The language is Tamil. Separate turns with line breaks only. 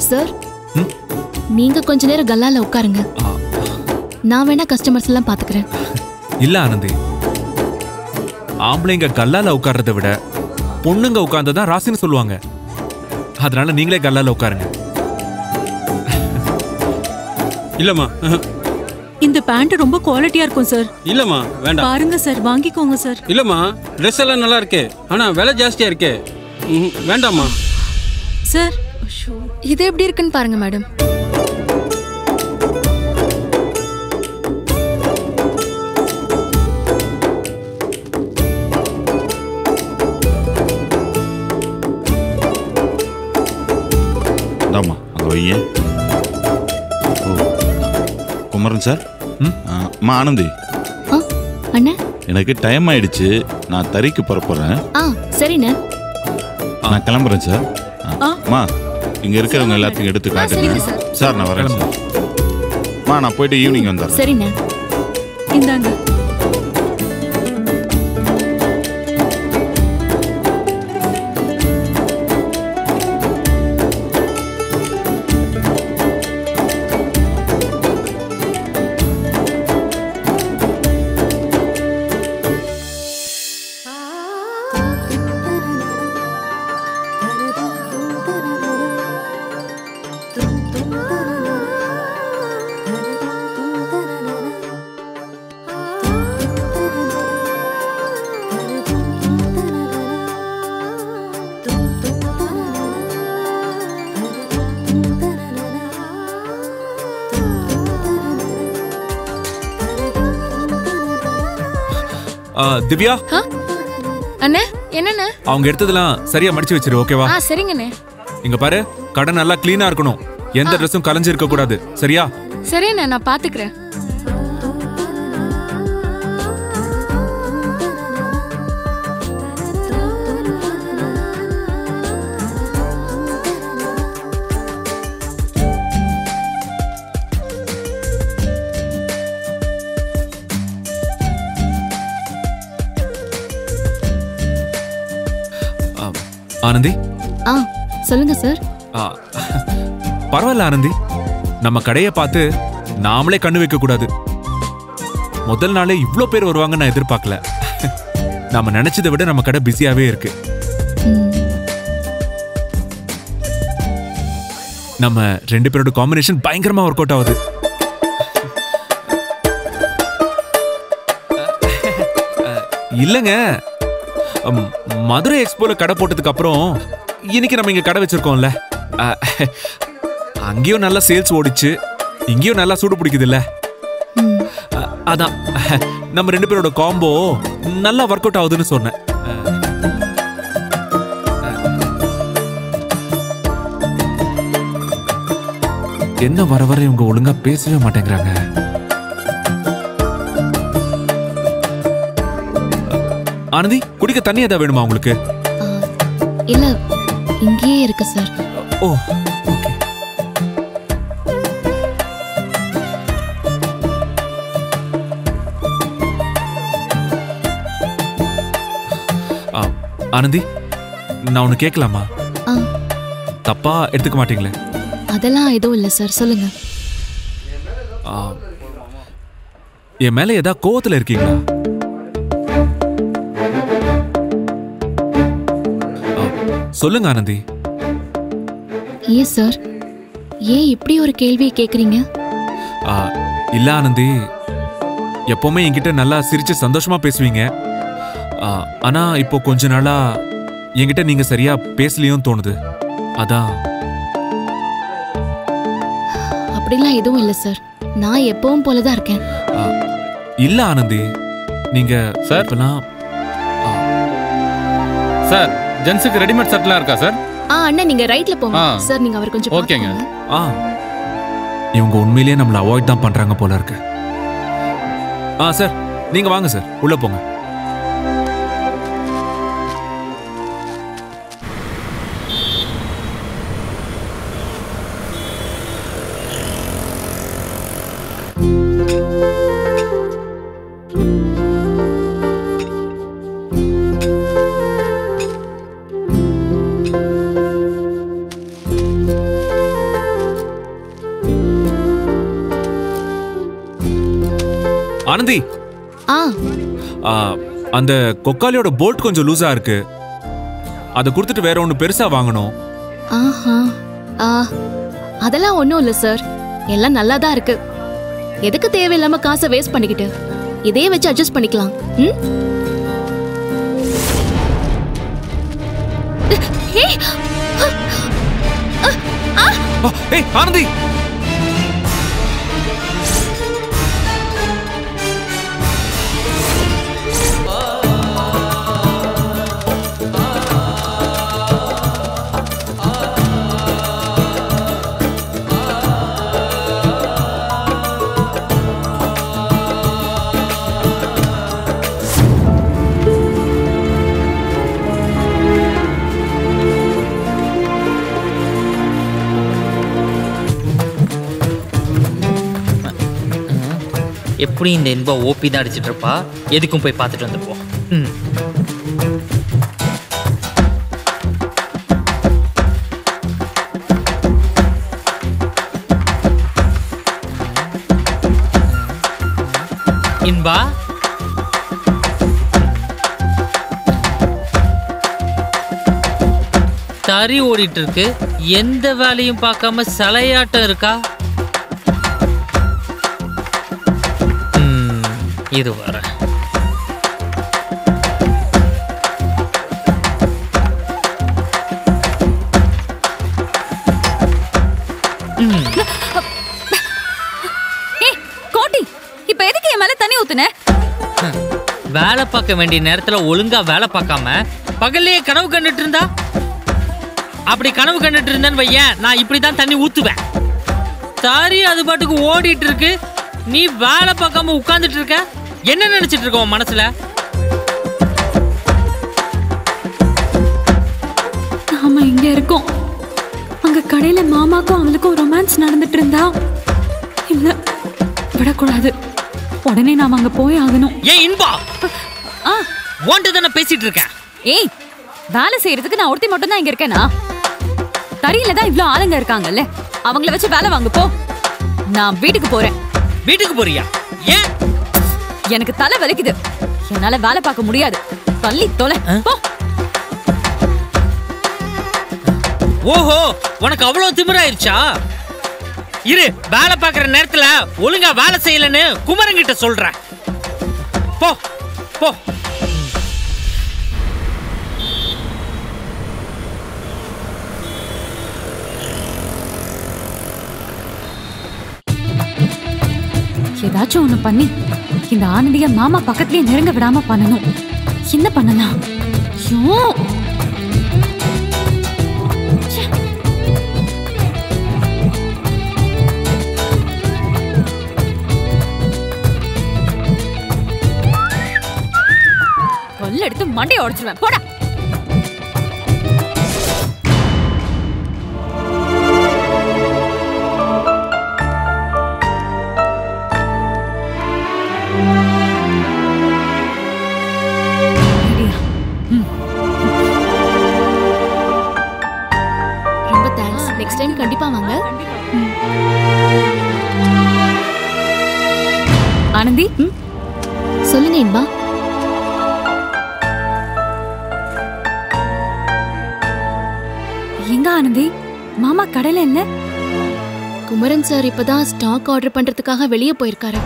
சார் நீங்க கொஞ்ச நேரம் கல்லால உட்காருங்க. நான் வேணா கஸ்டமர்ஸ் எல்லாம் பாத்துக்கிறேன்.
இல்ல ஆனந்தி, ஆம்பளைங்க கல்லால உட்கார்றதை விட பொண்ணுங்க உட்கார்ந்ததான் ராசின்னு சொல்லுவாங்க. அதனால நீங்களே கல்லால உட்காருங்க.
இல்லம்மா,
இந்த பேண்ட் ரொம்ப குவாலிட்டியா இருக்கும் சார்.
இல்லம்மா வேண்டாம்.
பாருங்க சார், வாங்கிக்கோங்க சார்.
இல்லம்மா, ட்ரெஸ் எல்லாம் நல்லா இருக்கே, ஆனா விலை ஜாஸ்தியா இருக்கே. வேண்டாம்மா
சார்.
இது எப்படி இருக்குன்னு பாருங்க மேடம்.
அங்க வைய. குமரன் சார். அம்மா ஆனந்தி,
அண்ணா
எனக்கு டைம் ஆயிடுச்சு, நான் தறிக்கு புறப்படுறேன்.
சரிண்ணே,
நான் கிளம்புறேன் சார். அம்மா இங்க இருக்கிறவங்க எல்லாத்தையும் எடுத்து காட்டுங்க சார். நான் வரேன் சார். அம்மா நான் போயிட்டு ஈவினிங் வந்துடுறேன்.
சரிண்ணே.
இந்தாங்க.
திவ்யா.
அண்ணே என்னண்ணே?
அவங்க எடுத்ததெல்லாம் சரியா மடிச்சு வச்சிரு, ஓகேவா?
சரிங்கண்ணே.
இங்க பாரு, கடை நல்லா கிளீனா இருக்கணும், எந்த ட்ரெஸ்ஸும் கலஞ்சி இருக்க கூடாது, சரியா?
சரிண்ணே, நான் பாத்துக்கிறேன்.
ஆனந்தி.
சொல்லுங்க சார்.
பரவாயில்ல ஆனந்தி, நம்ம கடையை பார்த்து நாமளே கண்ணு வைக்க கூடாது. முதல் நாளே இவ்ளோ பேர் வருவாங்க நான் எதிர்பார்க்கல. நாம நினைச்சதை விட நம்ம கடை பிஸியாவே இருக்கு. நம்ம ரெண்டு பேரோட காம்பினேஷன் பயங்கரமா ஒர்க் அவுட் ஆகுது. இல்லங்க, மதுரை எக்ஸ்போல கடை போட்டதுக்கு அப்புறம் இன்னைக்கு நம்ம இங்க கடை வச்சிருக்கோம்ல, அங்கேயும் நல்லா சேல்ஸ் ஓடிச்சு, இங்கேயும் நல்லா சூடு பிடிக்குது இல்ல. அதான் நம்ம ரெண்டு பேரோட காம்போ நல்லா ஒர்க் அவுட் ஆகுதுன்னு சொன்னேன். என்ன வர வர இவங்க ஒழுங்கா பேசவே மாட்டேங்கிறாங்க. ஆனந்தி, குடிக்க தண்ணி ஏதாவது வேணுமா உங்களுக்கு?
இல்ல, இங்கேயே இருக்கு சார்.
ஓ ஓகே. ஆனந்தி, நான் ஒன்னு கேட்கலாமா? தப்பா எடுத்துக்க மாட்டீங்களே?
அதெல்லாம் எதுவும் இல்ல சார், சொல்லுங்க.
என் மேல ஏதாவது கோவத்துல இருக்கீங்களா? சொல்லுங்க ஆனந்தி.
ஏன் சார், ஏன் இப்படி ஒரு கேள்வியை கேக்குறீங்க?
இல்ல ஆனந்தி, எப்பவுமே என்கிட்ட நல்லா சிரிச்சு சந்தோஷமா பேசுவீங்க. ஆனா இப்போ கொஞ்ச நாளா என்கிட்ட நீங்க சரியா பேசலையும் தோணுது, அதான்.
அப்படிலாம் எதுவும் இல்ல சார், நான் எப்பவும் போலதான் இருக்கேன்.
இல்ல ஆனந்தி, நீங்க
சார் சார் ஜென்ஸுக்கு ரெடிமேட் ஷர்ட்லாம் இருக்கா சார்?
அண்ணா நீங்க ரைட்ல போங்க சார், நீங்க அவர் கொஞ்சம்
ஓகேங்க.
இவங்க உண்மையிலேயே நம்மள அவாய்ட் தான் பண்றாங்க போல இருக்கு. சார் நீங்க வாங்க சார், உள்ள போங்க. ஆனந்தி
ஆ
ஆ, அந்த கொக்காலியோட போல்ட் கொஞ்சம் லூஸா இருக்கு. அதை கொடுத்துட்டு வேற ஒன்று பெருசா வாங்கணும்.
ஆஹா ஆ அதெல்லாம் ஒன்றும் இல்லை சார், எல்லாம் நல்லா தான் இருக்கு. எதுக்கு தேவையில்லாம காசை வேஸ்ட் பண்ணிக்கிட்டு இதே வச்சு அட்ஜஸ்ட் பண்ணிக்கலாம். ம் ஏய்
ஏய் ஆனந்தி,
எப்படி இந்த இன்பா ஓபி தான் அடிச்சிட்டு இருப்பா. எதுக்கும் போய் பார்த்துட்டு வந்துருப்போம். இன்பா தறி ஓடிட்டு இருக்கு, எந்த வேலையும் பார்க்காம சலையாட்டம் இருக்கா. இது வர
கோட்டி, இப்ப எதுக்கு என் மேல தண்ணி ஊத்துன?
வேலை பார்க்க வேண்டிய நேரத்துல ஒழுங்கா வேலை பார்க்காம பகல்லையே கனவு கண்டுட்டு இருந்தா, அப்படி கனவு கண்டுட்டு இருந்தேன்னு வையேன், நான் இப்படிதான் தண்ணி ஊத்துவேன். சாரி, அது பாட்டுக்கு ஓடிட்டு இருக்கு, நீ வேலை பார்க்காம உட்கார்ந்துட்டு இருக்க. என்ன நினைச்சிட்டு இருக்க உன் மனசுல?
நாம இங்க இருக்கோம், அங்க கடையில மாமாக்கும் அவளுக்கும் ரொமான்ஸ் நடந்துட்டு இருந்தா இல்ல விடக்கூடாது. உடனே நாம அங்க போய் ஆகணும்.
ஏன் இன்பா, ஓன்ட்டு தானே பேசிட்டு இருக்கேன்.
ஏய், வேலை செய்யறதுக்கு நான் ஒருத்தி மட்டும் தான் இங்க இருக்கேனா? தறியில தான் இவ்ளோ ஆளுங்க இருக்காங்கல்ல, அவங்கள வச்சு வேலை வாங்க போ. நான் வீட்டுக்கு போறேன்.
வீட்டுக்கு போறியா? ஏன்?
எனக்கு தலை வலிக்குது, என்னால வேலை பார்க்க முடியாது. தள்ளி தொலை போ.
ஓஹோ, உனக்கு அவ்வளவு திமிராயிருச்சா? இரு, வேலை பார்க்கற நேரத்துல ஒழுங்கா வேலை செய்யலன்னு குமரங்கிட்ட சொல்றேன். போ போ.
ஏதாச்சும் ஒண்ணு பண்ணி இந்த ஆனந்திய மாமா பக்கத்துலயே நெருங்க விடாம பண்ணணும். என்ன பண்ணலாம்? ஐயோ, கல்ல எடுத்து மண்டையை உடைச்சிருவேன். போடா.
ரொம்ப தேங்க்ஸ். நெக்ஸ்ட் டைம் கண்டிப்பா வாங்க.
ஆனந்தி,
சொல்லுங்க இன்பா.
எங்க ஆனந்தி? மாமா கடையில இல்ல?
குமரன் சார் இப்பதான் ஸ்டாக் ஆர்டர் பண்றதுக்காக வெளியே போயிருக்காரு.